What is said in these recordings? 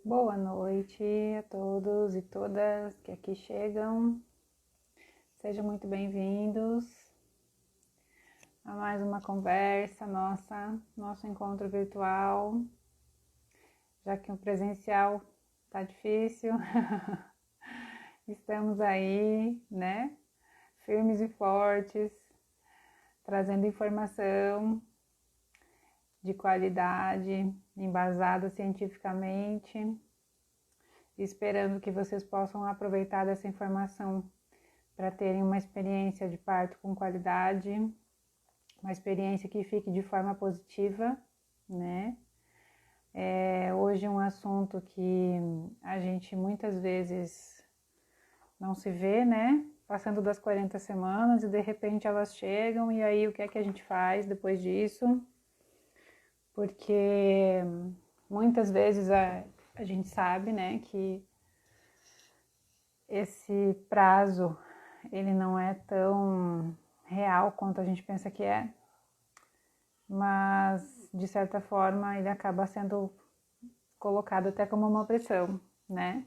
Boa noite a todos e todas que aqui chegam. Sejam muito bem-vindos a mais uma conversa nosso encontro virtual, já que o presencial tá difícil. Estamos aí, né? Firmes e fortes, trazendo informação de qualidade, embasada cientificamente, esperando que vocês possam aproveitar dessa informação para terem uma experiência de parto com qualidade, uma experiência que fique de forma positiva, né? Hoje um assunto que a gente muitas vezes não se vê, né? Passando das 40 semanas e de repente elas chegam e aí o que é que a gente faz depois disso? Porque muitas vezes a gente sabe, né, que esse prazo ele não é tão real quanto a gente pensa que é, mas de certa forma ele acaba sendo colocado até como uma pressão, né?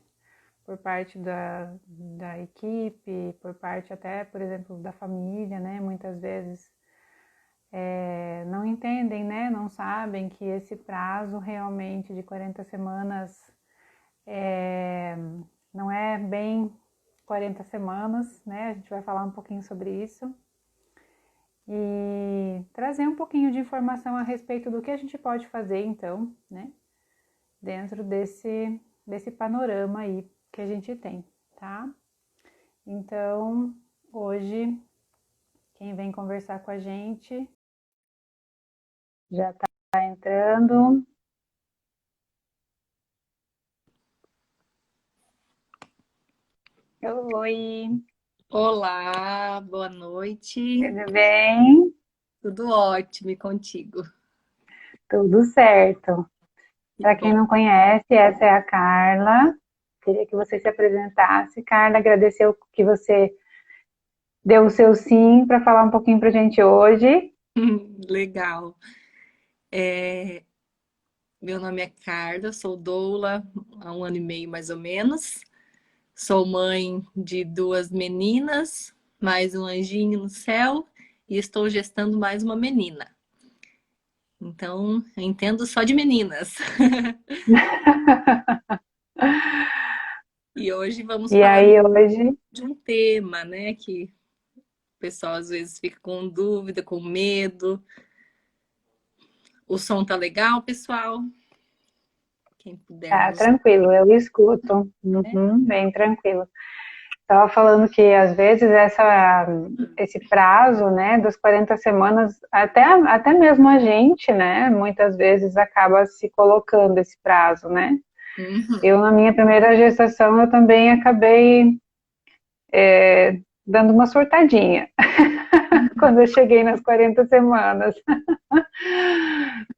Por parte da equipe, por parte até, por exemplo, da família, né? Muitas vezes não entendem, né? Não sabem que esse prazo realmente de 40 semanas não é bem 40 semanas, né? A gente vai falar um pouquinho sobre isso. E trazer um pouquinho de informação a respeito do que a gente pode fazer, então, né? Dentro desse panorama aí que a gente tem, tá? Então, hoje, quem vem conversar com a gente já tá entrando. Oi, Olá, boa noite. tudo bem? Tudo ótimo e contigo? Tudo certo. Que Para quem bom. não conhece, essa é a Carla. Queria que você se apresentasse. Carla, agradeceu que você deu o seu sim para falar um pouquinho para a gente hoje. Legal. Meu nome é Carla, sou doula há um ano e meio mais ou menos. Sou mãe de duas meninas, mais um anjinho no céu e estou gestando mais uma menina. Então, eu entendo só de meninas. E hoje vamos E falar aí, hoje, de um tema, né, que o pessoal às vezes fica com dúvida, com medo. O som tá legal, pessoal? Quem puder tá nos. tranquilo, eu escuto. Uhum, bem tranquilo. Estava falando que às vezes esse prazo, né, das 40 semanas, até mesmo a gente, né, muitas vezes acaba se colocando esse prazo, né? Eu, Uhum. na minha primeira gestação, eu também acabei dando uma surtadinha quando eu cheguei nas 40 semanas,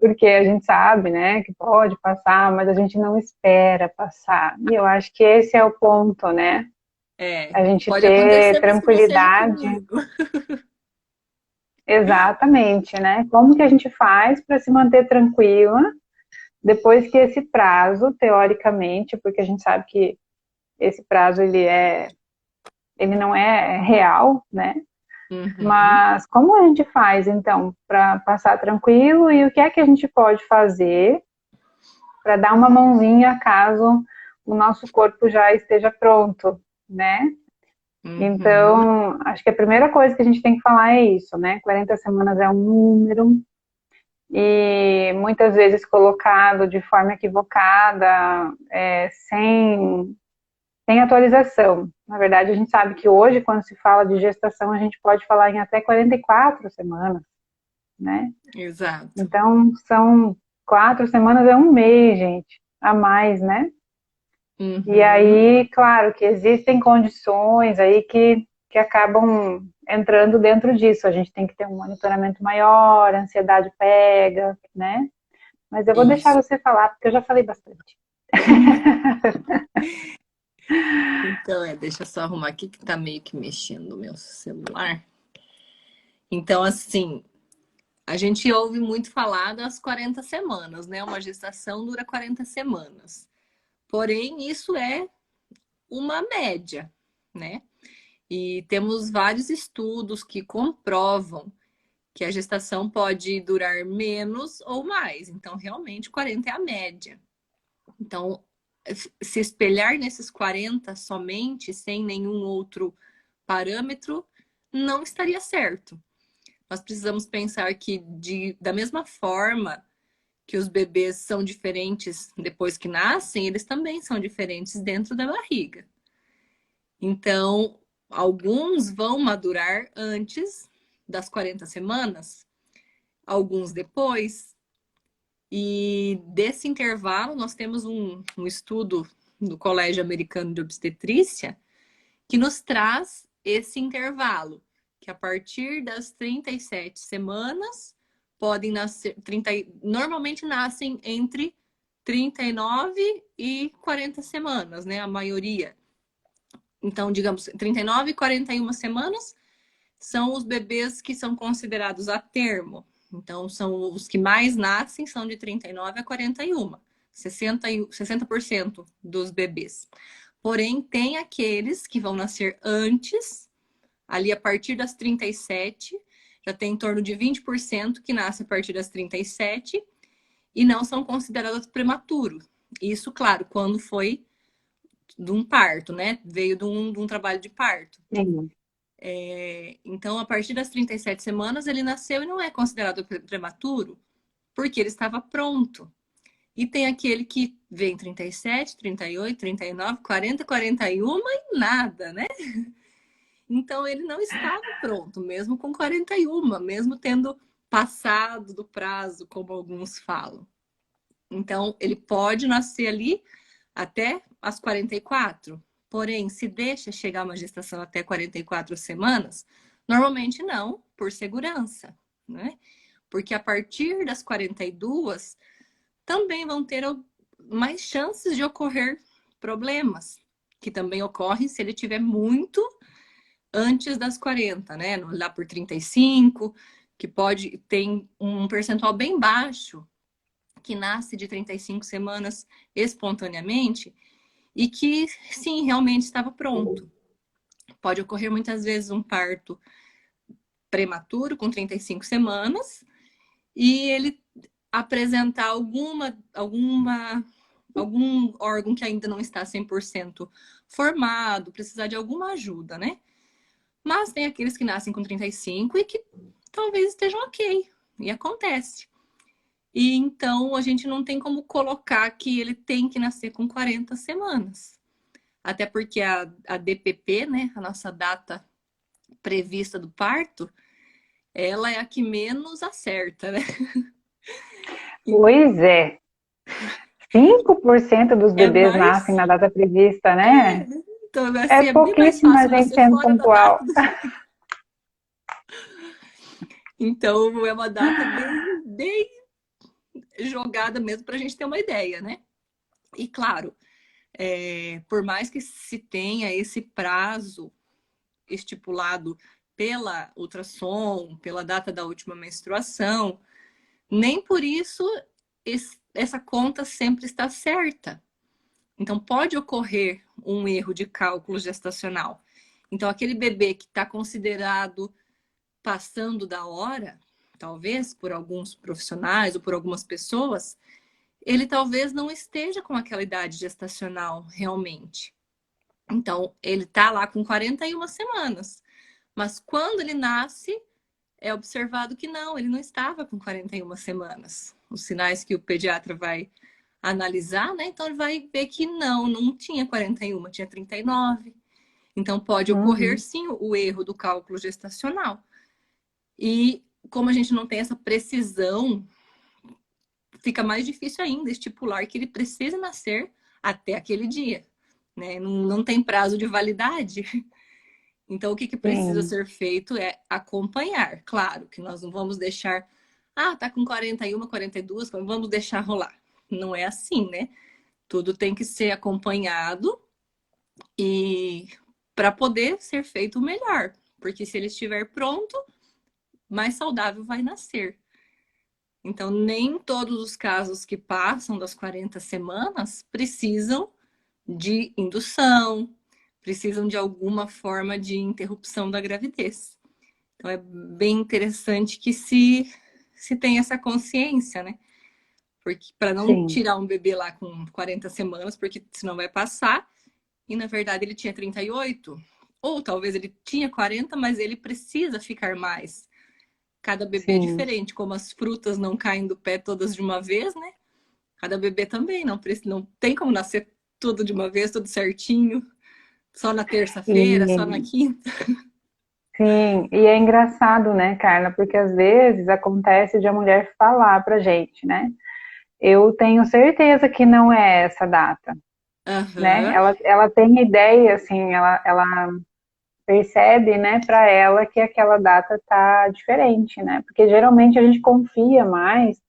porque a gente sabe, né, que pode passar, mas a gente não espera passar. E eu acho que esse é o ponto, né? É, A gente pode ter acontecer mais com você e tranquilidade. comigo. Exatamente, né? Como que a gente faz para se manter tranquila depois que esse prazo, teoricamente, porque a gente sabe que esse prazo ele não é real, né? Uhum. Mas como a gente faz então para passar tranquilo e o que é que a gente pode fazer para dar uma mãozinha caso o nosso corpo já esteja pronto, né? Uhum. Então, acho que a primeira coisa que a gente tem que falar é isso, né? 40 semanas é um número, e muitas vezes colocado de forma equivocada, sem atualização. Na verdade, a gente sabe que hoje, quando se fala de gestação, a gente pode falar em até 44 semanas, né? Exato. Então, são 4 semanas é um mês, gente, a mais, né? E Uhum. aí, claro que existem condições aí que acabam entrando dentro disso. A gente tem que ter um monitoramento maior, a ansiedade pega, né? Mas eu vou deixar Isso. você falar, porque eu já falei bastante. Então, deixa eu só arrumar aqui que tá meio que mexendo o meu celular. Então, assim, a gente ouve muito falar das 40 semanas, né? Uma gestação dura 40 semanas. Porém, isso é uma média, né? E temos vários estudos que comprovam que a gestação pode durar menos ou mais. Então, realmente, 40 é a média. Então, se espelhar nesses 40 somente, sem nenhum outro parâmetro, não estaria certo. Nós precisamos pensar que, da mesma forma que os bebês são diferentes depois que nascem, eles também são diferentes dentro da barriga. Então, alguns vão madurar antes das 40 semanas, alguns depois. E desse intervalo, nós temos um estudo do Colégio Americano de Obstetrícia que nos traz esse intervalo, que a partir das 37 semanas podem nascer, normalmente nascem entre 39 e 40 semanas, né? A maioria. Então, digamos, 39 e 41 semanas são os bebês que são considerados a termo. Então, são os que mais nascem, são de 39 a 41, 60% dos bebês. Porém, tem aqueles que vão nascer antes, ali a partir das 37, já tem em torno de 20% que nasce a partir das 37 e não são considerados prematuros. Isso, claro, quando foi de um parto, né? Veio de um trabalho de parto. Sim. Então, a partir das 37 semanas, ele nasceu e não é considerado prematuro, porque ele estava pronto. E tem aquele que vem 37, 38, 39, 40, 41 e nada, né? Então, ele não estava pronto, mesmo com 41, mesmo tendo passado do prazo, como alguns falam. Então, ele pode nascer ali até as 44. Porém, se deixa chegar uma gestação até 44 semanas, normalmente não, por segurança, né? Porque a partir das 42 também vão ter mais chances de ocorrer problemas, que também ocorrem se ele tiver muito antes das 40, né? Lá por 35, que pode ter um percentual bem baixo que nasce de 35 semanas espontaneamente e que, sim, realmente estava pronto. Pode ocorrer muitas vezes um parto prematuro, com 35 semanas, e ele apresentar algum órgão que ainda não está 100% formado, precisar de alguma ajuda, né? Mas tem aqueles que nascem com 35 e que talvez estejam ok, e acontece. E então a gente não tem como colocar que ele tem que nascer com 40 semanas. Até porque a DPP, né, a nossa data prevista do parto, ela é a que menos acerta, né? Pois é. 5% dos É bebês nascem mais. na data prevista, né? Então, É assim, é bem mais pouquíssima fácil gente nascer sendo fora da data. pontual. Então, é uma data bem jogada mesmo para a gente ter uma ideia, né? E claro, por mais que se tenha esse prazo estipulado pela ultrassom, pela data da última menstruação, nem por isso essa conta sempre está certa. Então, pode ocorrer um erro de cálculo gestacional. Então, aquele bebê que está considerado passando da hora, talvez por alguns profissionais ou por algumas pessoas, ele talvez não esteja com aquela idade gestacional realmente. Então, ele está lá com 41 semanas. Mas quando ele nasce, é observado que não, ele não estava com 41 semanas. Os sinais que o pediatra vai analisar, né? Então ele vai ver que não tinha 41, tinha 39. Então pode ocorrer Uhum. sim o erro do cálculo gestacional. E como a gente não tem essa precisão, fica mais difícil ainda estipular que ele precisa nascer até aquele dia, né? Não tem prazo de validade. Então, o que precisa Sim. ser feito é acompanhar. Claro que nós não vamos deixar, tá com 41, 42, vamos deixar rolar. Não é assim, né? Tudo tem que ser acompanhado e para poder ser feito o melhor. Porque se ele estiver pronto, mais saudável vai nascer. Então, nem todos os casos que passam das 40 semanas precisam de indução, precisam de alguma forma de interrupção da gravidez. Então é bem interessante que se tenha essa consciência, né? Porque para não Sim, tirar um bebê lá com 40 semanas, porque senão vai passar, e na verdade ele tinha 38, ou talvez ele tinha 40, mas ele precisa ficar mais. Cada bebê é sim. diferente, como as frutas não caem do pé todas de uma vez, né? Cada bebê também não tem como nascer tudo de uma vez, tudo certinho, só na terça-feira, só na E quinta. sim, e é engraçado, né, Carla? Porque às vezes acontece de a mulher falar pra gente, né? Eu tenho certeza que não é essa data, né? Aham, Ela tem ideia, assim, ela percebe, né, para ela que aquela data tá diferente, né? Porque geralmente a gente confia mais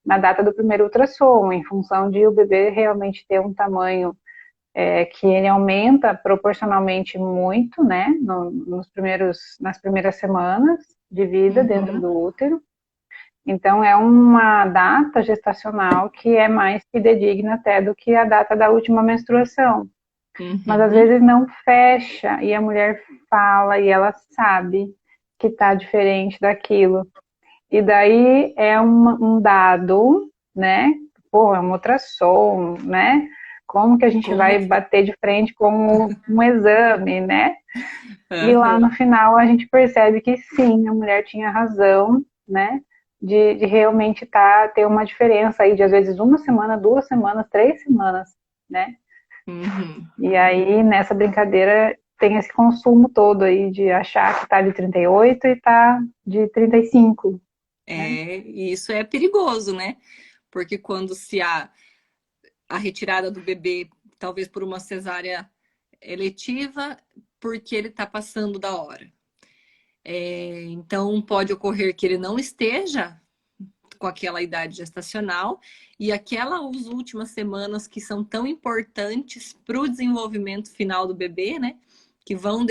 na data do primeiro ultrassom, em função de o bebê realmente ter um tamanho que ele aumenta proporcionalmente muito, né, nas primeiras semanas de vida dentro uhum, do útero. Então, é uma data gestacional que é mais fidedigna até do que a data da última menstruação. Mas às uhum, vezes não fecha e a mulher fala e ela sabe que está diferente daquilo. E daí é um dado, né? Pô, é um ultrassom, né? Como que a gente como vai que... bater de frente com um exame, né? E lá no Aham, final a gente percebe que sim, a mulher tinha razão, né? De realmente ter uma diferença aí de às vezes uma semana, 2 semanas, 3 semanas, né? uhum. E aí nessa brincadeira tem esse consumo todo aí de achar que tá de 38 e tá de 35, né? É, e isso é perigoso, né? Porque quando se há a retirada do bebê, talvez por uma cesárea eletiva, porque ele está passando da hora. Então, pode ocorrer que ele não esteja com aquela idade gestacional e aquelas últimas semanas que são tão importantes para o desenvolvimento final do bebê, né? Que vão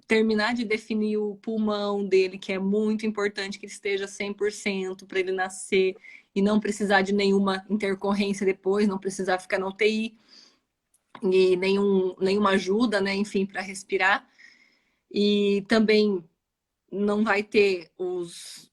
terminar de definir o pulmão dele, que é muito importante que ele esteja 100% para ele nascer e não precisar de nenhuma intercorrência depois, não precisar ficar na UTI e nenhuma ajuda, né? Enfim, para respirar. E também não vai ter os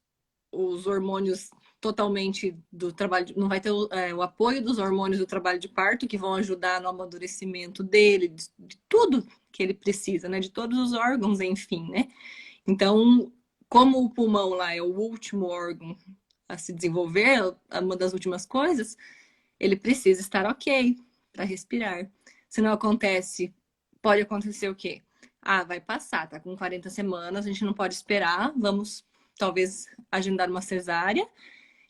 hormônios totalmente do trabalho, não vai ter o apoio dos hormônios do trabalho de parto que vão ajudar no amadurecimento dele, de tudo que ele precisa, né? De todos os órgãos, enfim, né? Então, como o pulmão lá é o último órgão a se desenvolver, uma das últimas coisas, ele precisa estar ok para respirar. Se não acontece, pode acontecer o quê? Ah, vai passar, tá com 40 semanas, a gente não pode esperar, vamos talvez agendar uma cesárea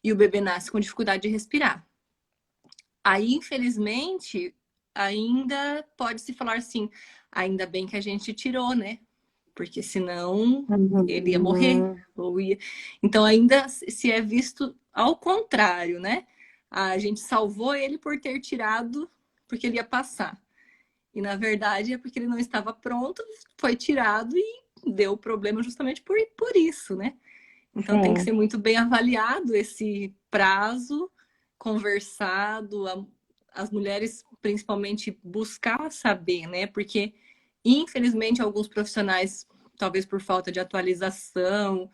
e o bebê nasce com dificuldade de respirar. Aí, infelizmente, ainda pode se falar assim, ainda bem que a gente tirou, né? Porque senão ele ia morrer. Uhum. Ou ia... Então, ainda se é visto ao contrário, né? A gente salvou ele por ter tirado, porque ele ia passar. E na verdade é porque ele não estava pronto, foi tirado e deu problema justamente por isso, né? Então tem que ser Sim, muito bem avaliado esse prazo, conversado, as mulheres principalmente buscar saber, né? Porque infelizmente alguns profissionais, talvez por falta de atualização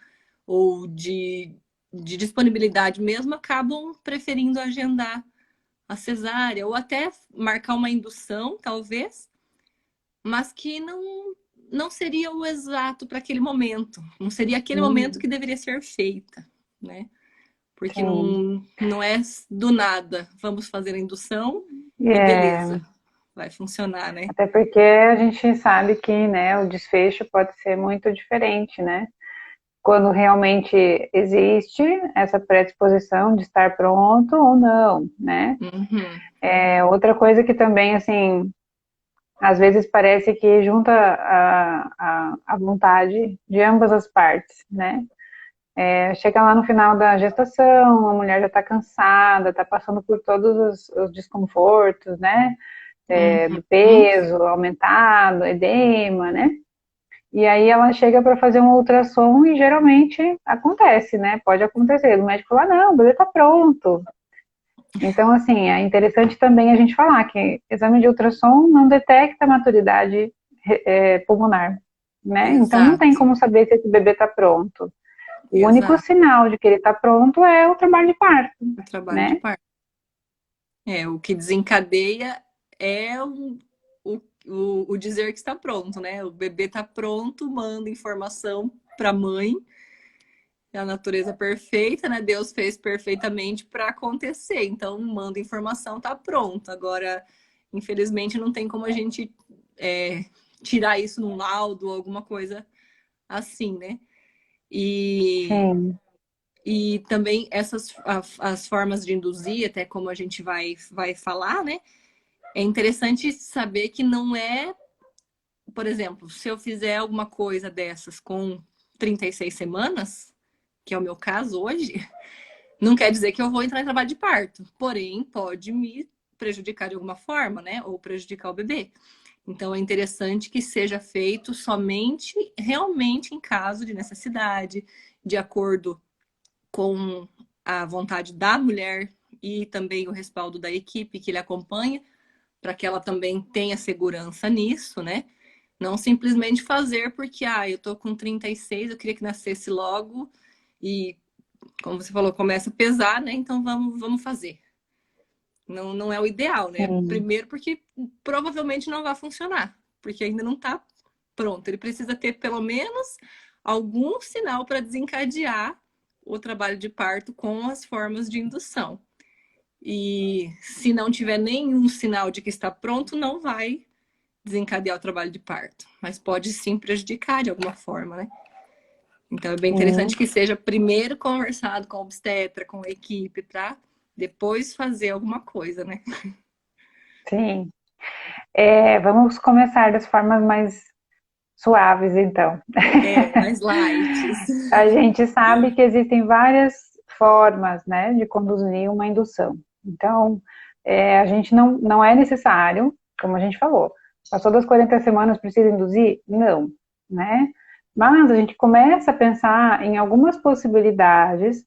ou de disponibilidade mesmo, acabam preferindo agendar a cesárea ou até marcar uma indução, talvez, mas que não seria o exato para aquele momento. Não seria aquele momento uhum. que deveria ser feita, né? Porque Sim. não é do nada. Vamos fazer a indução e É, beleza, vai funcionar, né? até porque a gente sabe que, né, o desfecho pode ser muito diferente, né? Quando realmente existe essa predisposição de estar pronto ou não, né? Uhum, Outra coisa que também, assim, às vezes parece que junta a vontade de ambas as partes, né? Chega lá no final da gestação, a mulher já está cansada, está passando por todos os desconfortos, né? Do uhum, peso aumentado, edema, né? E aí ela chega para fazer um ultrassom e geralmente acontece, né? Pode acontecer. O médico fala, não, o bebê tá pronto. Então, assim, é interessante também a gente falar que exame de ultrassom não detecta maturidade pulmonar, né? Então, não tem Exato, como saber se esse bebê está pronto. O único exato. sinal de que ele está pronto é o trabalho de parto, O trabalho de né? parto. O que desencadeia é o dizer que está pronto, né? O bebê está pronto, manda informação para a mãe, é a natureza perfeita, né? Deus fez perfeitamente para acontecer, então manda informação, está pronto. Agora, infelizmente, não tem como a gente tirar isso num laudo ou alguma coisa assim, né? E, Sim, e também as formas de induzir, até como a gente vai falar, né? É interessante saber que não é, por exemplo, se eu fizer alguma coisa dessas com 36 semanas, que é o meu caso hoje, não quer dizer que eu vou entrar em trabalho de parto. Porém, pode me prejudicar de alguma forma, né? Ou prejudicar o bebê. Então, é interessante que seja feito somente, realmente, em caso de necessidade, de acordo com a vontade da mulher e também o respaldo da equipe que ele acompanha, para que ela também tenha segurança nisso, né? Não simplesmente fazer porque, eu tô com 36, eu queria que nascesse logo e, como você falou, começa a pesar, né? Então vamos fazer. Não, não é o ideal, né? sim. Primeiro porque provavelmente não vai funcionar, porque ainda não tá pronto. Ele precisa ter pelo menos algum sinal para desencadear o trabalho de parto com as formas de indução. E se não tiver nenhum sinal de que está pronto, não vai desencadear o trabalho de parto, mas pode sim prejudicar de alguma forma, né? Então é bem interessante Sim, que seja primeiro conversado com a obstetra, com a equipe, para depois fazer alguma coisa, né? sim. Vamos começar das formas mais suaves, então. Mais light. A gente sabe que existem várias formas, né, de conduzir uma indução. Então, a gente não é necessário, como a gente falou, passou das 40 semanas, precisa induzir? Não, né? Mas a gente começa a pensar em algumas possibilidades.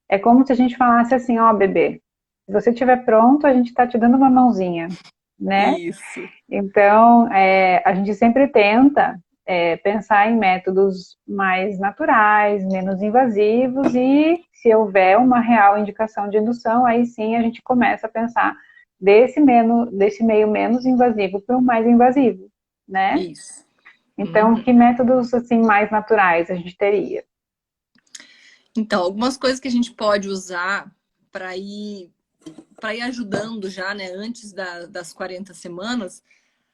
É como se a gente falasse assim, ó, bebê, se você estiver pronto, a gente está te dando uma mãozinha, né? Isso, Então, a gente sempre tenta pensar em métodos mais naturais, menos invasivos, e se houver uma real indicação de indução, aí sim a gente começa a pensar desse meio menos invasivo para o mais invasivo, né? isso. Então, Uhum. que métodos assim mais naturais a gente teria? Então, algumas coisas que a gente pode usar para ir para ir ajudando já, né, antes das 40 semanas,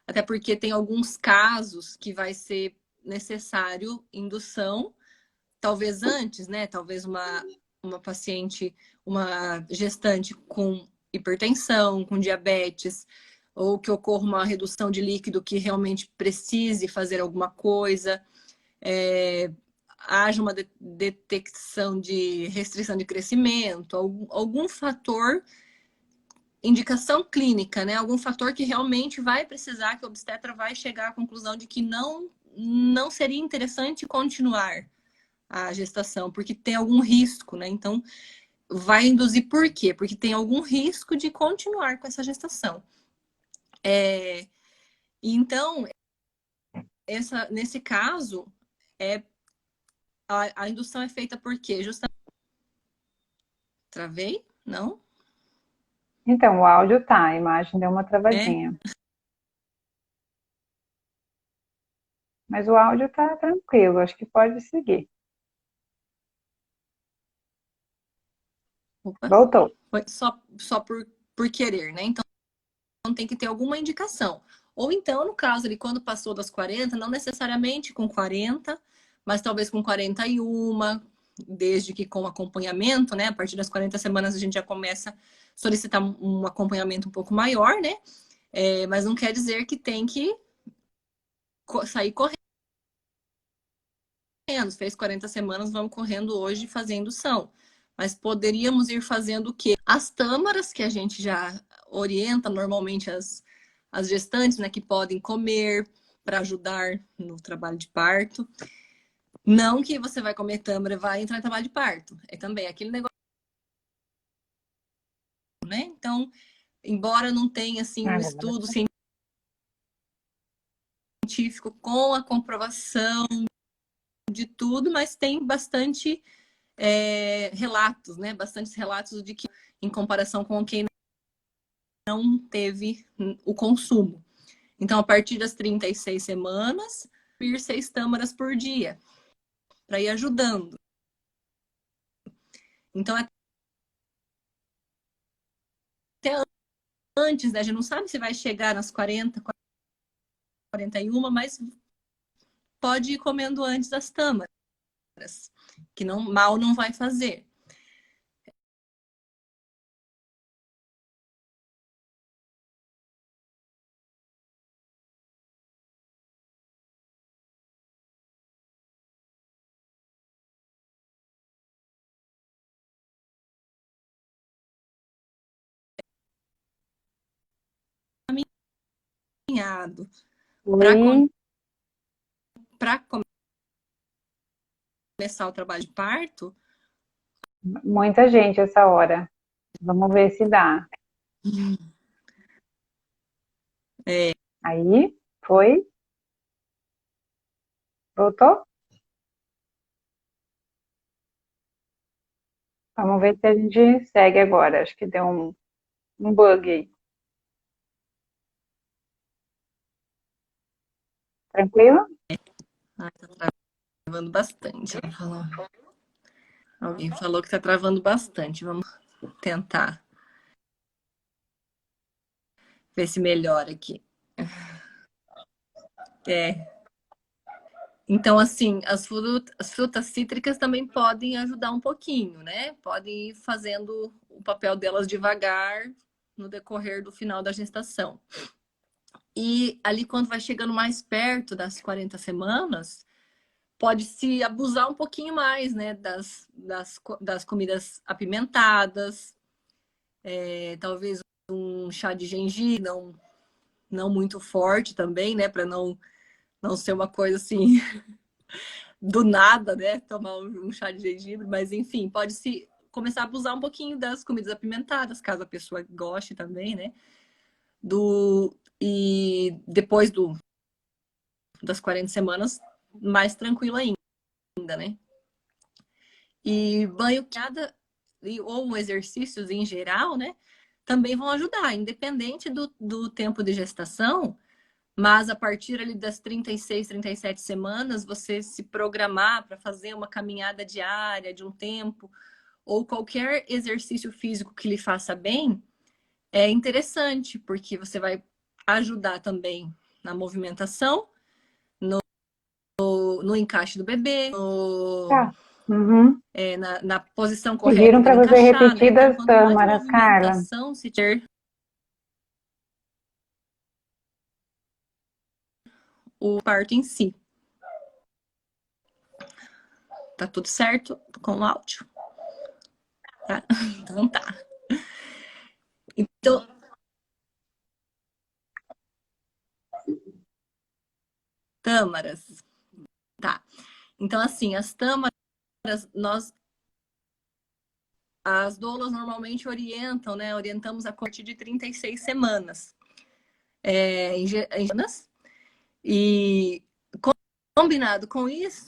até porque tem alguns casos que vai ser necessário indução, talvez antes, né? Talvez uma paciente, uma gestante com hipertensão, com diabetes, ou que ocorra uma redução de líquido que realmente precise fazer alguma coisa, haja uma detecção de restrição de crescimento, algum fator, indicação clínica, né? Algum fator que realmente vai precisar, que o obstetra vai chegar à conclusão de que não seria interessante continuar a gestação, porque tem algum risco, né? Então, vai induzir por quê? Porque tem algum risco de continuar com essa gestação. Então, nesse caso, é, a indução é feita por quê? Justamente. Travei? Não? Então, o áudio tá, a imagem deu uma É? travadinha. Mas o áudio tá tranquilo, acho que pode seguir. Opa. Voltou. Foi só por querer, né? Então, tem que ter alguma indicação. Ou então, no caso ali, quando passou das 40, não necessariamente com 40, mas talvez com 41, desde que com acompanhamento, né? A partir das 40 semanas a gente já começa a solicitar um acompanhamento um pouco maior, né? Mas não quer dizer que tem que sair correndo. Fez 40 semanas, vamos correndo hoje fazer indução. Mas poderíamos ir fazendo o quê? As tâmaras, que a gente já orienta normalmente as gestantes, né, que podem comer para ajudar no trabalho de parto. Não que você vai comer tâmara e vai entrar em trabalho de parto. É também aquele negócio né? Então, embora não tenha assim um Agora, estudo científico com a comprovação de tudo, mas tem bastante relatos, né? Bastantes relatos de que, em comparação com quem não teve o consumo. Então, a partir das 36 semanas, ir 6 tâmaras por dia, para ir ajudando. Então, até antes, né? A gente não sabe se vai chegar nas 40, 41, mas pode ir comendo antes das tâmaras, que não, mal não vai fazer. oi, Para começar o trabalho de parto, muita gente essa hora. Vamos ver se dá. Aí, foi? Voltou? Vamos ver se a gente segue agora. Acho que deu um bug aí. Tranquilo? ai, tá travando bastante. Alguém falou que tá travando bastante. Vamos tentar ver se melhora aqui. É. Então, assim, as frutas cítricas também podem ajudar um pouquinho, né? Podem ir fazendo o papel delas devagar no decorrer do final da gestação. E ali, quando vai chegando mais perto das 40 semanas, pode se abusar um pouquinho mais, né? Das comidas apimentadas, talvez um chá de gengibre, não muito forte também, né? Para não ser uma coisa assim do nada, né? Tomar um chá de gengibre, mas enfim, pode se começar a abusar um pouquinho das comidas apimentadas, caso a pessoa goste também, né? E depois das 40 semanas, mais tranquilo ainda, né? E banho cada ou exercícios em geral, né? Também vão ajudar, independente do tempo de gestação, mas a partir ali das 36, 37 semanas, você se programar para fazer uma caminhada diária de um tempo, ou qualquer exercício físico que lhe faça bem, é interessante, porque você vai ajudar também na movimentação, no encaixe do bebê, Tá. Uhum. na posição correta Pediram para dele você encaixar, né? repetir Então, das quanto mais tâmaras, Carla. movimentação se ter o parto em si. Tá tudo certo com o áudio? Tá? Então tá. Então, tâmaras. Tá. Então, assim, as tâmaras, as doulas normalmente orientam, né? Orientamos a partir de 36 semanas. E combinado com isso,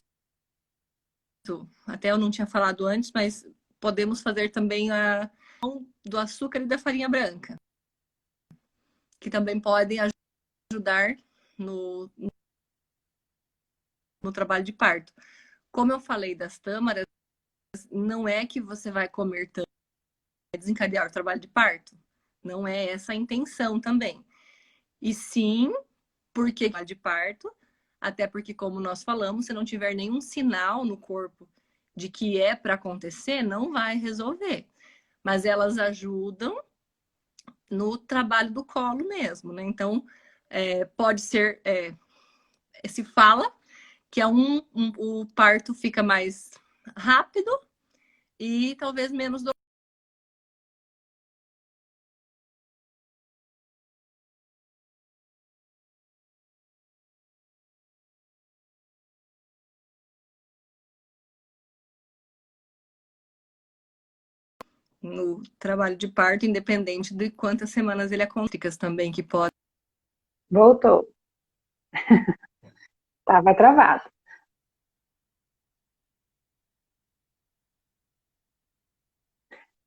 até eu não tinha falado antes, mas podemos fazer também do açúcar e da farinha branca, que também podem ajudar no trabalho de parto. Como eu falei das tâmaras, não é que você vai comer tâmara e desencadear o trabalho de parto. Não é essa a intenção também. E sim, porque trabalho de parto, até porque, como nós falamos, se não tiver nenhum sinal no corpo de que é para acontecer, não vai resolver. Mas elas ajudam no trabalho do colo mesmo, né? Então, pode ser, se fala que o parto fica mais rápido e talvez menos no trabalho de parto, independente de quantas semanas ele acontece também, que pode. Voltou. Tava travado.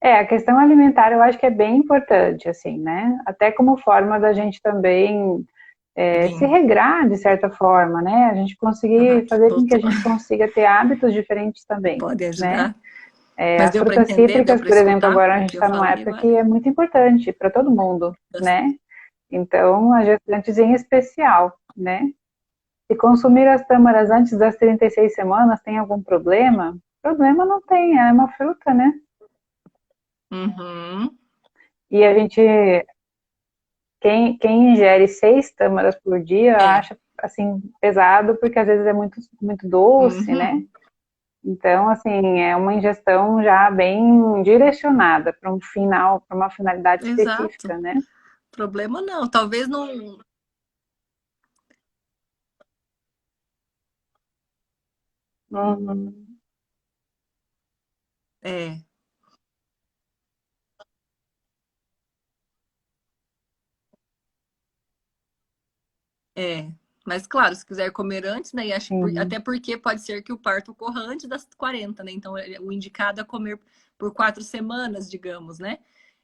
A questão alimentar eu acho que é bem importante, assim, né? Até como forma da gente também se Sim. regrar de certa forma, né? A gente Ah, conseguir fazer com que a voltou. gente consiga ter hábitos diferentes também, Pode né? ajudar. Mas As deu para frutas entender? Deu cítricas, para por exemplo, escutar agora a o gente que eu está numa falei época que agora? é muito importante para todo mundo, né? Então, as gestantes em especial, né? Se consumir as tâmaras antes das 36 semanas tem algum problema? Problema não tem, é uma fruta, né? Uhum. E a gente, quem ingere 6 tâmaras por dia É. acha, assim, pesado, porque às vezes é muito, muito doce, né? Uhum. Então, assim, é uma ingestão já bem direcionada para um final, para uma finalidade Exato. específica, né? Problema não. Talvez não. Uhum. É. É, mas claro, se quiser comer antes, né? Sim. Até porque pode ser que o parto ocorra antes das 40, né? Então, o indicado é comer por 4 semanas, digamos, né?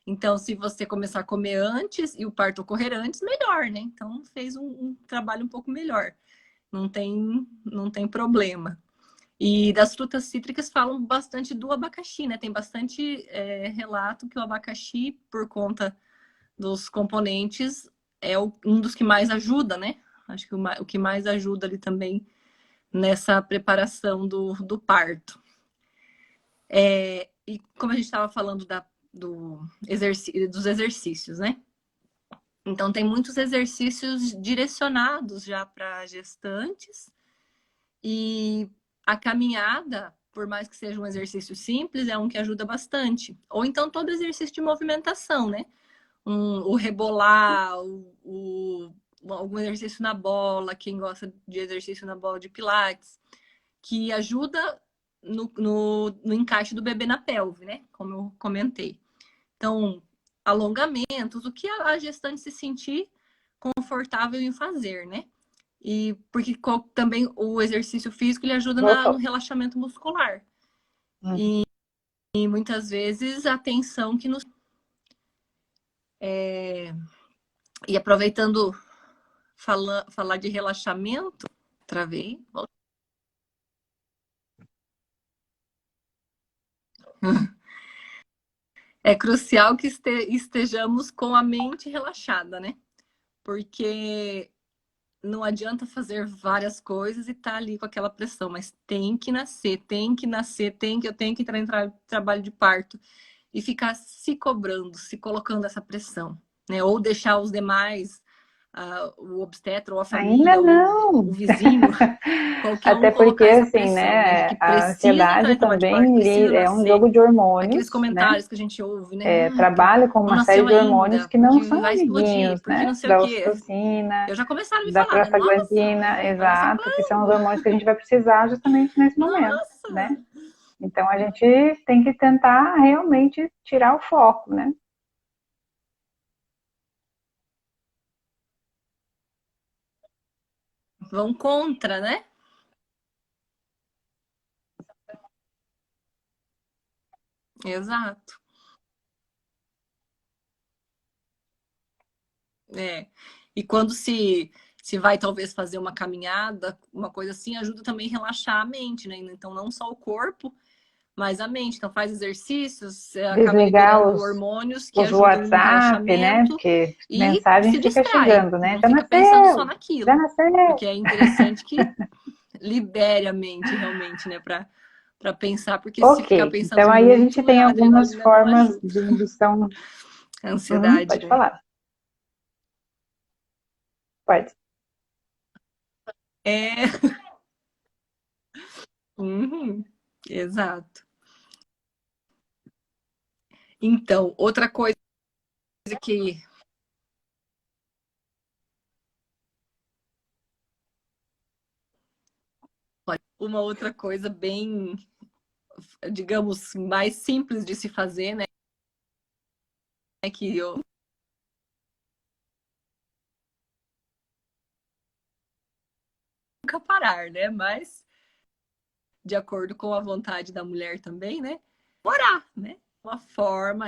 Então, se você começar a comer antes e o parto ocorrer antes, melhor, né? Então, fez um trabalho um pouco melhor. Não tem problema. E das frutas cítricas falam bastante do abacaxi, né? Tem bastante relato que o abacaxi, por conta dos componentes, é um dos que mais ajuda, né? Acho que o que mais ajuda ali também nessa preparação do parto. E como a gente estava falando dos exercícios, né? Então, tem muitos exercícios direcionados já para gestantes. E a caminhada, por mais que seja um exercício simples, é um que ajuda bastante. Ou então todo exercício de movimentação, né? O rebolar, algum exercício na bola, quem gosta de exercício na bola de pilates, que ajuda no encaixe do bebê na pelve, né? Como eu comentei. Então, alongamentos, o que a gestante se sentir confortável em fazer, né? E porque também o exercício físico ele ajuda no Voltou. relaxamento muscular. Uhum. E muitas vezes a tensão que nos. E aproveitando falar de relaxamento, travei. É crucial que estejamos com a mente relaxada, né? Porque não adianta fazer várias coisas e estar tá ali com aquela pressão, mas tem que nascer, tem que nascer, eu tenho que entrar em trabalho de parto e ficar se cobrando, se colocando essa pressão, né? Ou deixar os demais, o obstetra ou a Ainda família, ou o não. vizinho, qualquer um Até porque, colocar essa assim, pressão, né? De né, que a precisa entrar ansiedade em trabalho de parto, também precisa é um nascer. jogo de Aqueles hormônios, né? comentários que a gente ouve, né? Ai, Trabalha com não uma série nasceu de hormônios ainda, que não porque são vai explodir, amiguinhos, porque né? não sei o Da quê. ocitocina, Eu já começaram a me da falar, né? Nossa, prostaglandina, vai nascer exato, que são os quando? hormônios que a gente vai precisar justamente nesse momento, né? Nossa! Então a gente tem que tentar realmente tirar o foco, né? Vão contra, né? Exato. É. E quando se vai talvez fazer uma caminhada, uma coisa assim, ajuda também a relaxar a mente, né? Então não só o corpo, mas a mente. Então faz exercícios, acaba Desligar liberando hormônios que os ajudam no WhatsApp, né? relaxamento Porque e mensagem se fica distrai, chegando, né? não Já fica pensando só nasceu, já naquilo. nasceu. Porque é interessante que libere a mente realmente, né, para pensar, porque se ficar Ok, então pensando aí a muito, gente tem a algumas adrenalina não formas ajuda. de indução. A Uhum, ansiedade, pode né? falar, pode. É, uhum, exato. Então, outra coisa que, uma outra coisa bem, digamos, mais simples de se fazer, né? que eu nunca parar, né? Mas de acordo com a vontade da mulher também, né? Orar, né?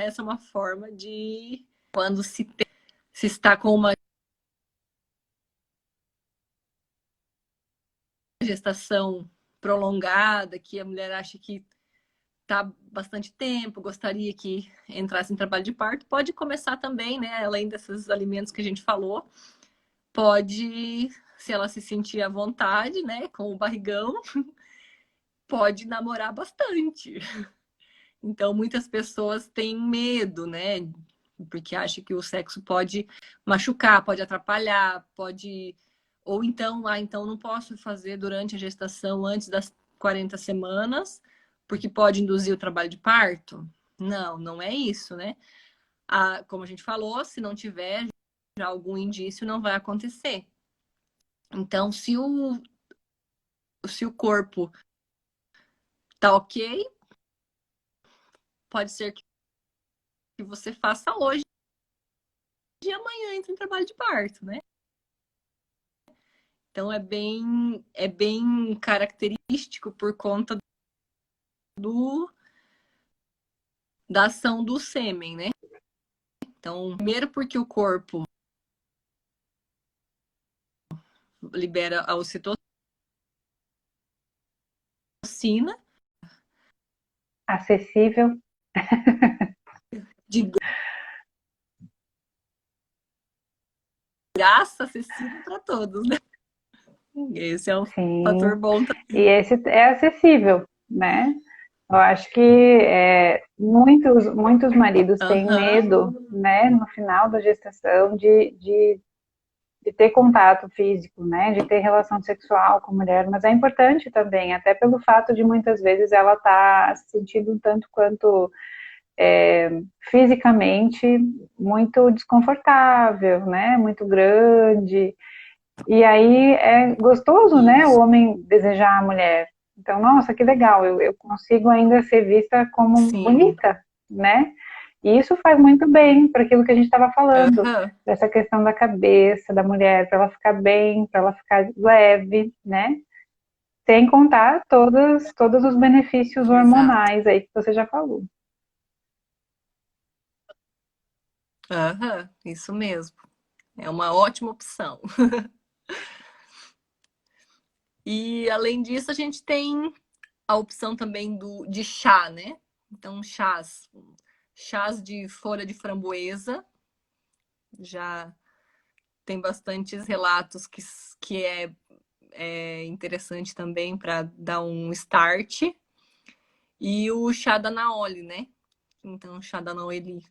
Essa é uma forma de quando se está com uma gestação prolongada, que a mulher acha que está bastante tempo, gostaria que entrasse em trabalho de parto, pode começar também, né? Além desses alimentos que a gente falou, pode, se ela se sentir à vontade, né, com o barrigão, pode namorar bastante. Então, muitas pessoas têm medo, né? Porque acham que o sexo pode machucar, pode atrapalhar, pode. Ou então, então não posso fazer durante a gestação antes das 40 semanas, porque pode induzir o trabalho de parto. Não, não é isso, né? Como a gente falou, se não tiver já algum indício, não vai acontecer. Então, se o corpo tá ok, pode ser que você faça hoje e amanhã entre em trabalho de parto, né? Então é bem característico por conta da ação do sêmen, né? Então, primeiro porque o corpo libera a ocitocina, Acessível. de graça, acessível para todos, né? Esse é um fator Sim. bom. E esse é acessível, né? Eu acho que muitos maridos têm Aham, medo, né, no final da gestação, de ter contato físico, né, de ter relação sexual com a mulher, mas é importante também, até pelo fato de muitas vezes ela estar se sentindo um tanto quanto fisicamente muito desconfortável, né, muito grande, e aí é gostoso, né, o isso. homem desejar a mulher. Então, nossa, que legal, eu consigo ainda ser vista como Sim. bonita, né? E isso faz muito bem para aquilo que a gente estava falando, Aham, dessa questão da cabeça da mulher, para ela ficar bem, para ela ficar leve, né? Sem contar todos os benefícios exato. hormonais aí que você já falou. Aham, isso mesmo. É uma ótima opção. E além disso, a gente tem a opção também de chá, né? Então, chás de folha de framboesa, já tem bastantes relatos que é interessante também para dar um start. E o chá da Naoli, né? Então, o chá da Naoli,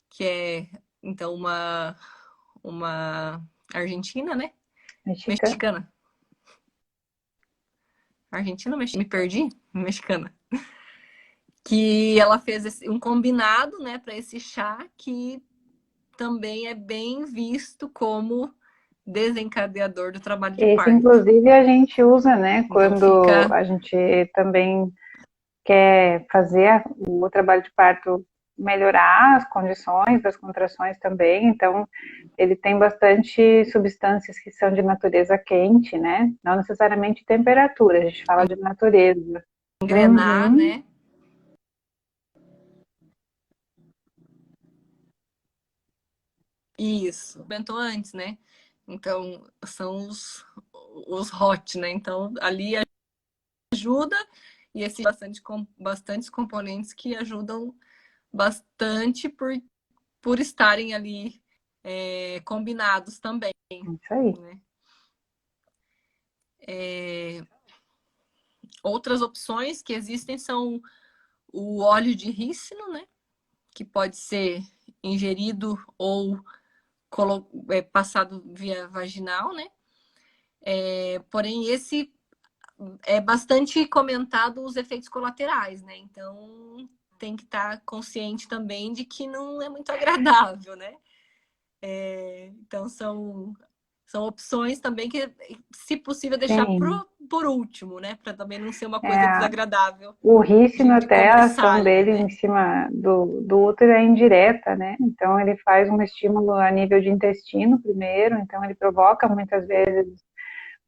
que é então uma argentina, né? Mexicana. Mexicana. Argentina, me perdi? Mexicana. Que ela fez um combinado, né, para esse chá que também é bem visto como desencadeador do trabalho de Esse, parto. inclusive, a gente usa, né, Então quando fica a gente também quer fazer o trabalho de parto melhorar as condições das contrações também, então ele tem bastante substâncias que são de natureza quente, né? Não necessariamente temperatura, a gente fala de natureza. engrenar, Uhum, né? Isso, comentou antes, né? Então são os hot, né? Então ali ajuda e esse bastantes componentes que ajudam bastante por estarem ali combinados também, isso aí. né? Outras opções que existem são o óleo de rícino, né? Que pode ser ingerido ou passado via vaginal, né? Porém, esse é bastante comentado os efeitos colaterais, né? Então tem que estar consciente também de que não é muito agradável, né? Então são opções também que, se possível, deixar Sim. por último, né? Para também não ser uma coisa É, desagradável o rícino de até, a conversar ação ali, dele né? em cima do útero é indireta, né? Então ele faz um estímulo a nível de intestino primeiro, então ele provoca muitas vezes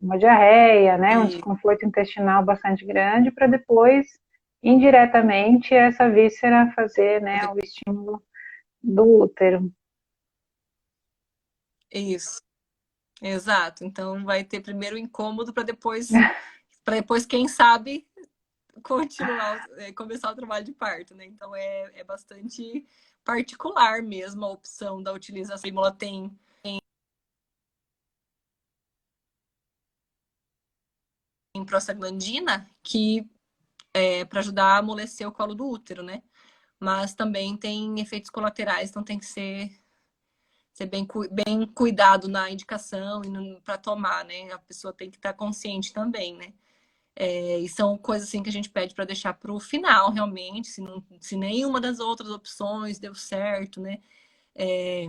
uma diarreia, né? Um E, desconforto intestinal bastante grande, para depois, indiretamente, essa víscera fazer, né, o estímulo do útero. isso, exato. Então vai ter primeiro o incômodo para depois, quem sabe, continuar, começar o trabalho de parto, né? Então é bastante particular mesmo a opção da utilização. Ela tem prostaglandina que é para ajudar a amolecer o colo do útero, né? Mas também tem efeitos colaterais, então tem que ser bem cuidado na indicação e para tomar, né? A pessoa tem que estar consciente também, né? E são coisas assim que a gente pede para deixar para o final, realmente, se nenhuma das outras opções deu certo, né? E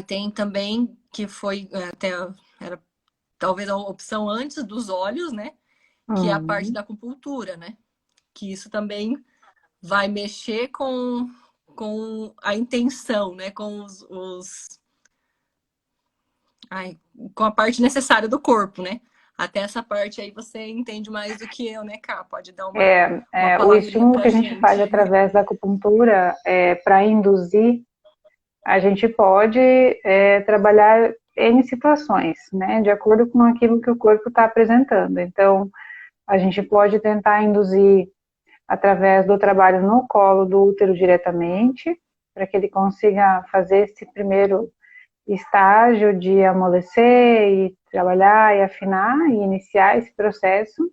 tem também que foi até era talvez a opção antes dos olhos, né? Que é a parte Hum. da acupuntura, né? Que isso também vai mexer com a intenção, né? Com ai, com a parte necessária do corpo, né? Até essa parte aí você entende mais do que eu, né, Cá? Pode dar uma O palavrinha estímulo que pra a gente faz gente. através da acupuntura para induzir, a gente pode trabalhar N situações, né, de acordo com aquilo que o corpo está apresentando. Então, a gente pode tentar induzir através do trabalho no colo do útero diretamente, para que ele consiga fazer esse primeiro estágio de amolecer e trabalhar e afinar e iniciar esse processo.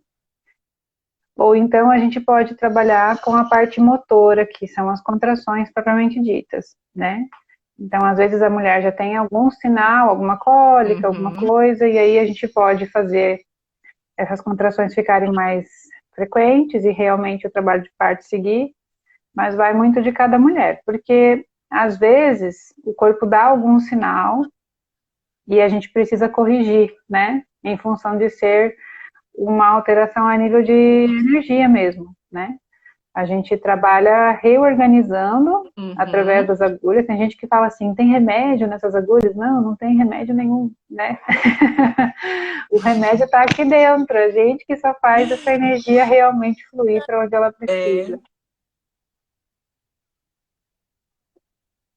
Ou então a gente pode trabalhar com a parte motora, que são as contrações propriamente ditas, né? Então, às vezes a mulher já tem algum sinal, alguma cólica, alguma Uhum. coisa, e aí a gente pode fazer essas contrações ficarem mais frequentes e realmente o trabalho de parto seguir, mas vai muito de cada mulher, porque às vezes o corpo dá algum sinal e a gente precisa corrigir, né? Em função de ser uma alteração a nível de energia mesmo, né? A gente trabalha reorganizando através Uhum. das agulhas. Tem gente que fala assim, tem remédio nessas agulhas? Não, não tem remédio nenhum, né? O remédio está aqui dentro. A gente que só faz essa energia realmente fluir para onde ela É, precisa.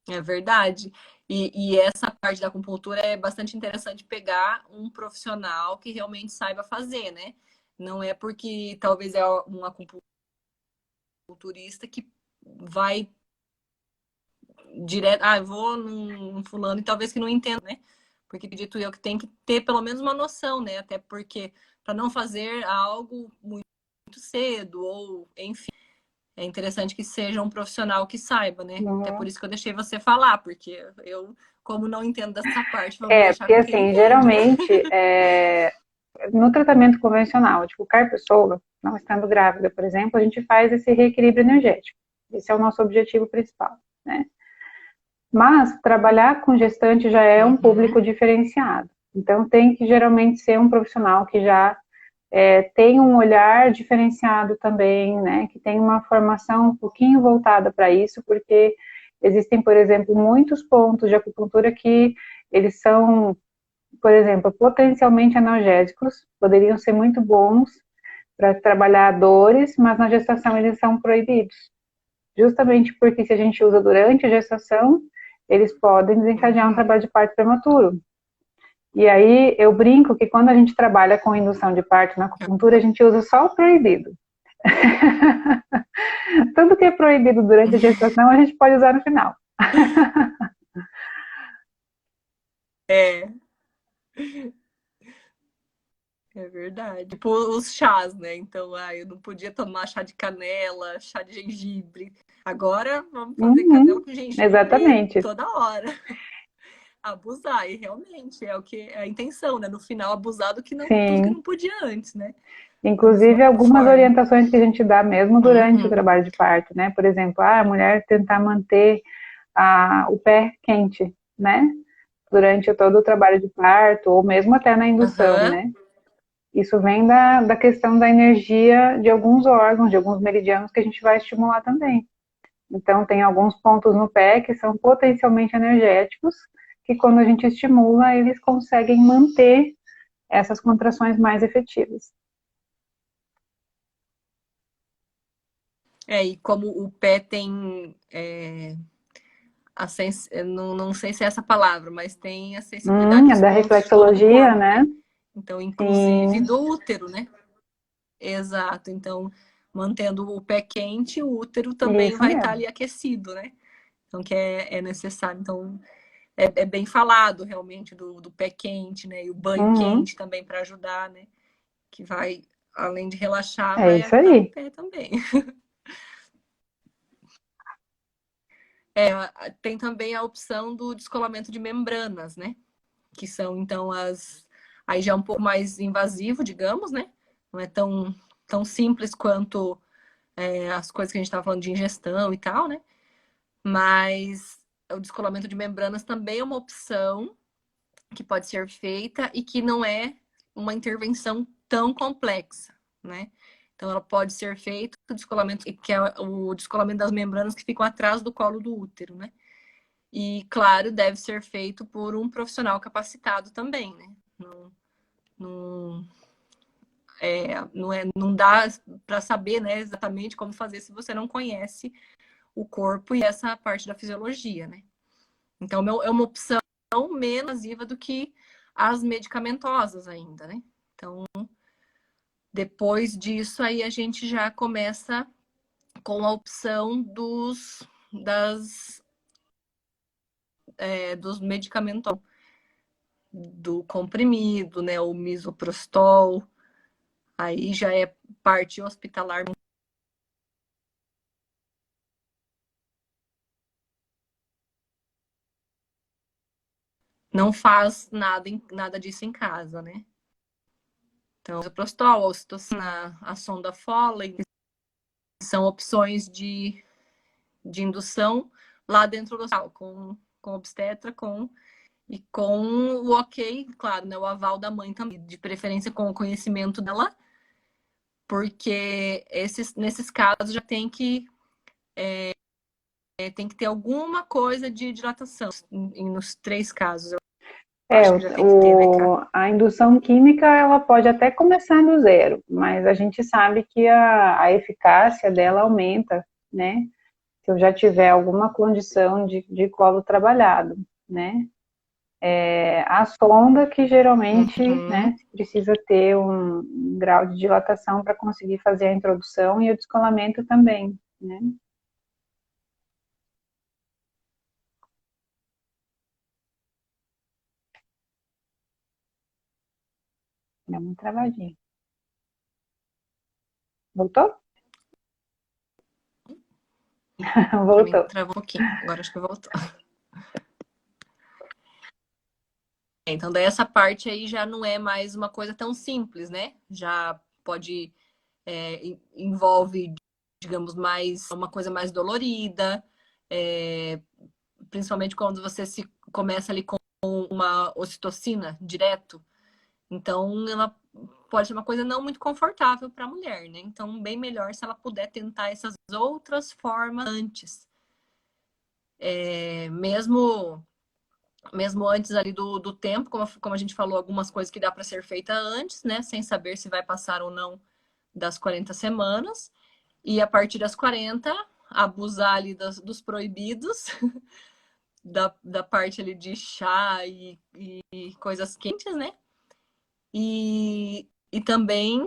é verdade. E essa parte da acupuntura é bastante interessante pegar um profissional que realmente saiba fazer, né? Não é porque talvez é um acupunturista que vai direto, eu vou num fulano e talvez que não entenda, né? Porque acredito eu que tem que ter pelo menos uma noção, né? Até porque para não fazer algo muito cedo ou enfim, é interessante que seja um profissional que saiba, né? Até por Uhum. isso que eu deixei você falar, porque eu, como não entendo dessa parte, vamos deixar Porque com quem assim, entende, né? geralmente, no tratamento convencional de qualquer pessoa, não estando grávida, por exemplo, a gente faz esse reequilíbrio energético. Esse é o nosso objetivo principal, né? Mas trabalhar com gestante já é um público Uhum. diferenciado. Então tem que geralmente ser um profissional que já tem um olhar diferenciado também, né? Que tem uma formação um pouquinho voltada para isso, porque existem, por exemplo, muitos pontos de acupuntura que eles são, por exemplo, potencialmente analgésicos, poderiam ser muito bons para trabalhar dores, mas na gestação eles são proibidos. Justamente porque se a gente usa durante a gestação, eles podem desencadear um Uhum. trabalho de parto prematuro. E aí eu brinco que quando a gente trabalha com indução de parto na acupuntura, a gente usa só o proibido. Tudo que é proibido durante a gestação, a gente pode usar no final. É, é verdade. Tipo os chás, né? Então, eu não podia tomar chá de canela, chá de gengibre. Agora vamos fazer canela Uhum, com gengibre exatamente. toda hora. Abusar, e realmente é o que é a intenção, né? No final, abusar do que não, tudo que Sim. não podia antes, né? Da mesma Inclusive, algumas forma. orientações que a gente dá mesmo durante o Uhum. trabalho de parto, né? Por exemplo, a mulher tentar manter o pé quente, né? durante todo o trabalho de parto, ou mesmo até na indução, Aham. né? Isso vem da questão da energia de alguns órgãos, de alguns meridianos que a gente vai estimular também. Então, tem alguns pontos no pé que são potencialmente energéticos, que quando a gente estimula, eles conseguem manter essas contrações mais efetivas. E como o pé tem não sei se é essa palavra, mas tem a sensibilidade É dos da pontos de todo o reflexologia, corpo, né? né? Então, inclusive Sim, do útero, né? Exato. Então, mantendo o pé quente, o útero também isso vai estar mesmo. ali aquecido, né? Então, que é necessário. Então, é bem falado realmente do pé quente, né? E o banho Uhum, quente também para ajudar, né? Que vai, além de relaxar, é vai isso ajudar o aí. pé também. Tem também a opção do descolamento de membranas, né? Que são, então, aí já é um pouco mais invasivo, digamos, né? Não é tão simples quanto as coisas que a gente estava falando de ingestão e tal, né? Mas o descolamento de membranas também é uma opção que pode ser feita e que não é uma intervenção tão complexa, né? Então, ela pode ser feita o descolamento, que é o descolamento das membranas que ficam atrás do colo do útero, né? E, claro, deve ser feito por um profissional capacitado também, né? Não, não, não dá para saber, né, exatamente como fazer se você não conhece o corpo e essa parte da fisiologia, né? Então, é uma opção menos invasiva do que as medicamentosas ainda, né? Então, depois disso, aí a gente já começa com a opção dos medicamentos, do comprimido, né? O misoprostol, aí já é parte hospitalar. Não faz nada disso em casa, né? Então, misoprostol, ocitocina, a sonda Foley, são opções de indução lá dentro do hospital, com obstetra, e com o ok, claro, né, o aval da mãe também, de preferência com o conhecimento dela, porque nesses casos já tem que ter alguma coisa de dilatação, nos 3 casos, eu É, acho que já tem que ter, né, Cá? a indução química ela pode até começar do zero, mas a gente sabe que a eficácia dela aumenta, né? Se eu já tiver alguma condição de colo trabalhado, né? A sonda que geralmente, Uhum. né, precisa ter um grau de dilatação para conseguir fazer a introdução e o descolamento também, né? Dá uma travadinha. Voltou? Para mim Voltou. travou um pouquinho, agora acho que voltou. Então, daí essa parte aí já não é mais uma coisa tão simples, né? Já pode, envolve, digamos, mais uma coisa mais dolorida, é, principalmente quando você se começa ali com uma ocitocina direto. Então, ela pode ser uma coisa não muito confortável para a mulher, né? Então, bem melhor se ela puder tentar essas outras formas antes. Mesmo antes ali do tempo, como a gente falou, algumas coisas que dá para ser feita antes, né? Sem saber se vai passar ou não das 40 semanas. E a partir das 40, abusar ali dos proibidos, da parte ali de chá e coisas quentes, né? E também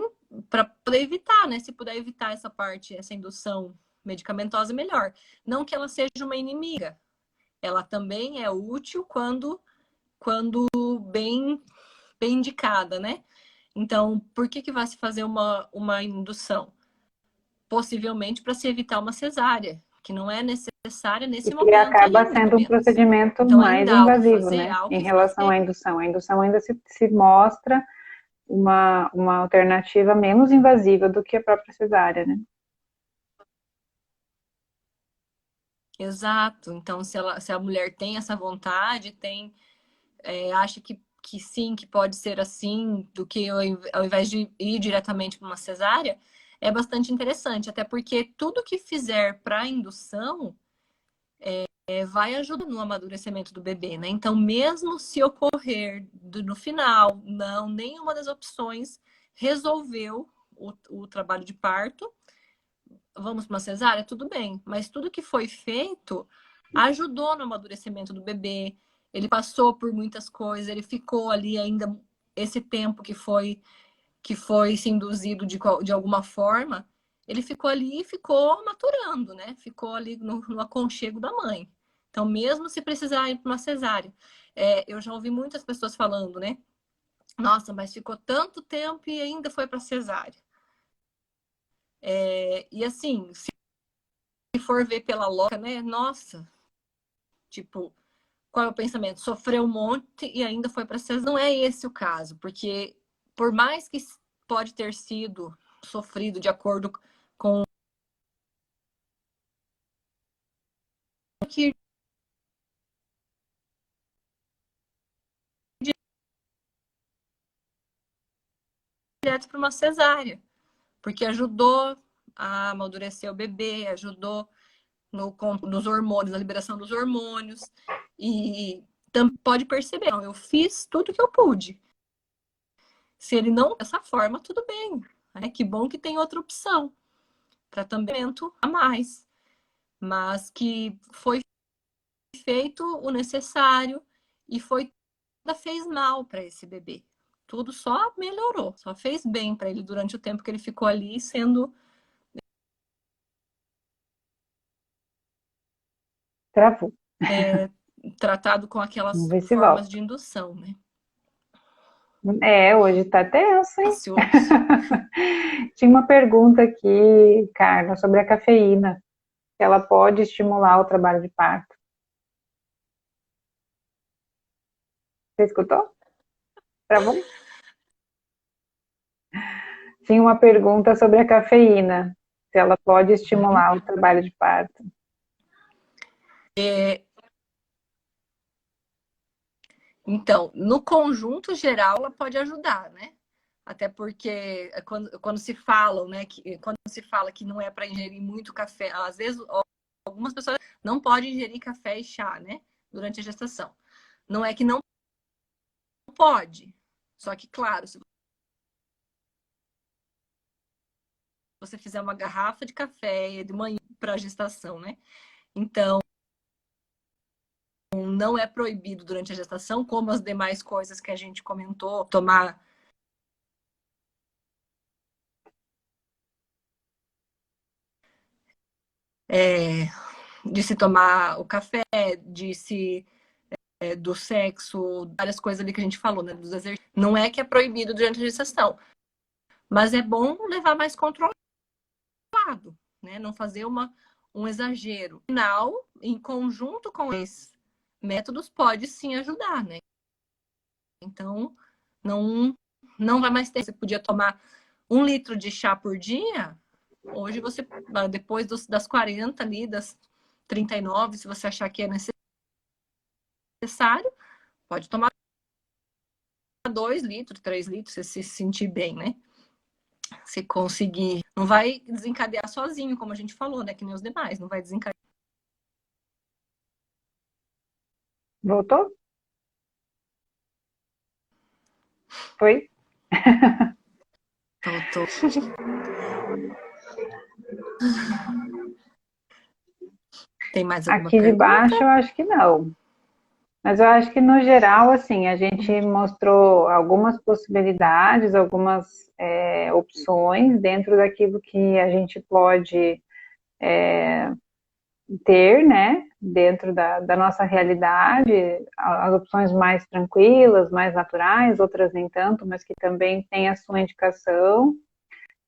para poder evitar, né? Se puder evitar essa parte, essa indução medicamentosa, melhor. Não que ela seja uma inimiga, ela também é útil quando bem, bem indicada, né? Então, por que vai se fazer uma indução? Possivelmente para se evitar uma cesárea, que não é necessária E nesse que momento acaba ainda, sendo um apenas. procedimento Então, mais ainda há o que invasivo, fazer, né, há o em que relação fazer. à indução. A indução ainda se mostra uma alternativa menos invasiva do que a própria cesárea, né? Exato. Então, se a mulher tem essa vontade, tem. acha que sim, que pode ser assim, do que ao invés de ir diretamente para uma cesárea, é bastante interessante, até porque tudo que fizer para indução vai ajudar no amadurecimento do bebê, né? Então, mesmo se ocorrer no final, não, nenhuma das opções resolveu o trabalho de parto, vamos para uma cesárea, tudo bem, mas tudo que foi feito ajudou no amadurecimento do bebê, ele passou por muitas coisas, ele ficou ali ainda esse tempo que foi se induzido de alguma forma, ele ficou ali e ficou maturando, né? Ficou ali no aconchego da mãe. Então, mesmo se precisar ir para uma cesárea, eu já ouvi muitas pessoas falando, né? Nossa, mas ficou tanto tempo e ainda foi para cesárea. E assim, se for ver pela lógica, né? Nossa, tipo, qual é o pensamento? Sofreu um monte e ainda foi para cesárea. Não é esse o caso, porque por mais que pode ter sido sofrido de acordo com que direto para uma cesárea, porque ajudou a amadurecer o bebê, ajudou nos hormônios, na liberação dos hormônios, e pode perceber, não, eu fiz tudo que eu pude. Se ele não dessa forma, tudo bem. Né? Que bom que tem outra opção, tratamento a mais, mas que foi feito o necessário e fez mal para esse bebê. Tudo só melhorou, só fez bem para ele durante o tempo que ele ficou ali sendo Travou. tratado com Vamos aquelas ver se formas volta. de indução, né? Hoje tá tenso, hein? Ansioso. Tinha uma pergunta aqui, Carla, sobre a cafeína. Que ela pode estimular o trabalho de parto. Você escutou? Travou? Tinha uma pergunta sobre a cafeína. Se ela pode estimular o trabalho de parto. Então, no conjunto geral, ela pode ajudar, né? Até porque quando se falam, né, quando se fala que não é para ingerir muito café, às vezes algumas pessoas não podem ingerir café e chá, né, durante a gestação. Não é que não pode, só que claro, se você fizer uma garrafa de café de manhã para a gestação, né? Então, não é proibido durante a gestação, como as demais coisas que a gente comentou, tomar de se tomar o café, do sexo, várias coisas ali que a gente falou, né? Dos exercícios. Não é que é proibido durante a gestação, mas é bom levar mais controlado, né? Não fazer um exagero. Final, em conjunto com esses métodos, pode sim ajudar, né? Então, não, não vai mais ter. Você podia tomar 1 litro de chá por dia. Hoje você, depois das 40 ali, das 39, se você achar que é necessário, pode tomar 2 litros, 3 litros, se se sentir bem, né? Se conseguir. Não vai desencadear sozinho, como a gente falou, né? Que nem os demais, não vai desencadear. Voltou? Foi? Faltou. Tem mais alguma Aqui de pergunta? baixo eu acho que não. Mas eu acho que no geral, assim, a gente mostrou algumas possibilidades, algumas opções dentro daquilo que a gente pode ter, né, dentro da nossa realidade, as opções mais tranquilas, mais naturais, outras nem tanto, mas que também têm a sua indicação,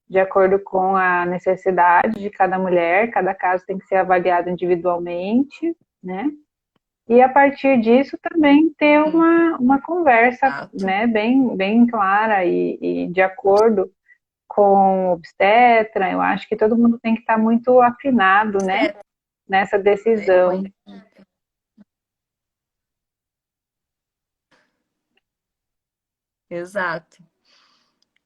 de acordo com a necessidade de cada mulher, cada caso tem que ser avaliado individualmente, né? E a partir disso também ter uma conversa, Exato. né, bem clara e de acordo com o obstetra. Eu acho que todo mundo tem que estar muito afinado, né, É, nessa né? Com a decisão. equipe. exato.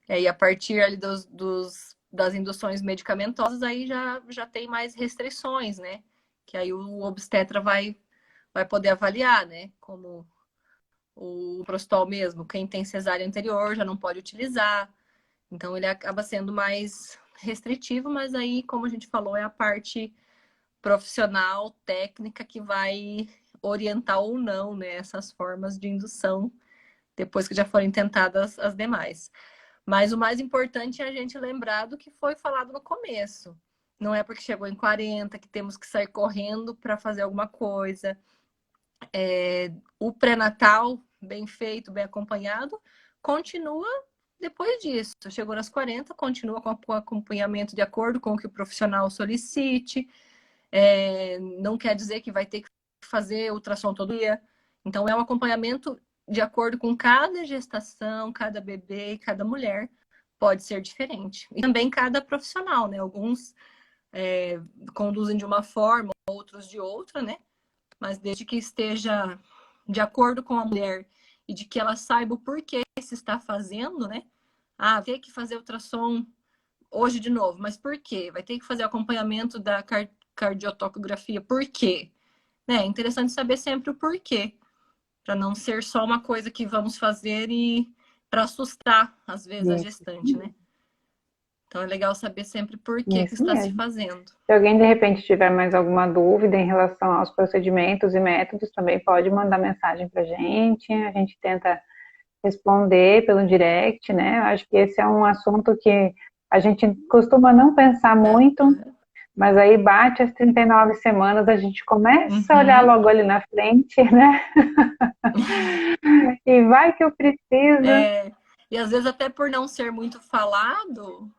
E a partir ali das induções medicamentosas, aí já tem mais restrições, né? Que aí o obstetra vai poder avaliar, né? Como o prostol mesmo, quem tem cesárea anterior já não pode utilizar. Então ele acaba sendo mais restritivo, mas aí, como a gente falou, é a parte profissional, técnica que vai orientar ou não, né, essas formas de indução depois que já forem tentadas as demais. Mas o mais importante é a gente lembrar do que foi falado no começo. Não é porque chegou em 40 que temos que sair correndo para fazer alguma coisa. O pré-natal, bem feito, bem acompanhado, continua depois disso. Chegou nas 40, continua com o acompanhamento de acordo com o que o profissional solicite. Não quer dizer que vai ter que fazer ultrassom todo dia. Então, é um acompanhamento de acordo com cada gestação, cada bebê e cada mulher. Pode ser diferente. E também cada profissional, né? Alguns conduzem de uma forma, outros de outra, né? Mas desde que esteja de acordo com a mulher e de que ela saiba o porquê se está fazendo, né? Ah, tem que fazer ultrassom hoje de novo, mas por quê? Vai ter que fazer acompanhamento da cardiotocografia, por quê? É interessante saber sempre o porquê, para não ser só uma coisa que vamos fazer e para assustar, às vezes, a Isso, gestante, né? Então é legal saber sempre por que isso está se mesmo. fazendo. Se alguém de repente tiver mais alguma dúvida em relação aos procedimentos e métodos, também pode mandar mensagem para a gente tenta responder pelo direct, né? Eu acho que esse é um assunto que a gente costuma não pensar muito, mas aí bate as 39 semanas, a gente começa a olhar Uhum. logo ali na frente, né? E vai que eu preciso. E às vezes até por não ser muito falado,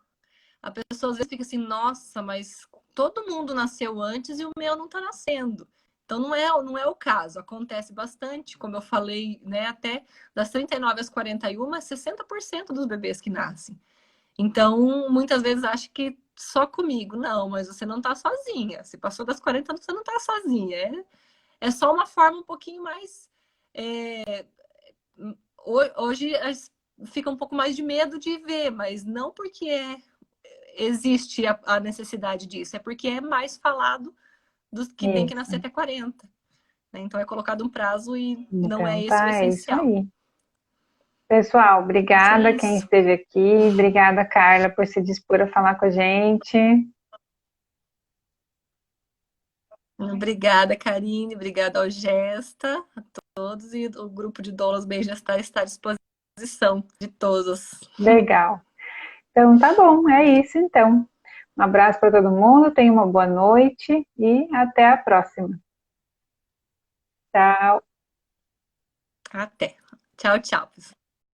a pessoa às vezes fica assim, nossa, mas todo mundo nasceu antes e o meu não está nascendo. Então não é o caso, acontece bastante, como eu falei, né, até das 39 às 41, é 60% dos bebês que nascem. Então, muitas vezes acho que só comigo, não, mas você não está sozinha. Se passou das 40, você não está sozinha. É só uma forma um pouquinho mais. Hoje fica um pouco mais de medo de ver, mas não porque existe a necessidade disso, é porque é mais falado dos que tem que nascer Isso. até 40. Né? Então é colocado um prazo e não é Então esse o tá, é isso essencial. aí. Pessoal, Mas é obrigada quem isso. esteve aqui. Obrigada, Carla, por se dispor a falar com a gente. Obrigada, Karine. Obrigada ao Gesta, a todos. E o grupo de doulas Bem Gestar está à disposição de todos. Legal. Então tá bom, é isso então. Um abraço para todo mundo, tenha uma boa noite e até a próxima. Tchau. Até. Tchau, tchau.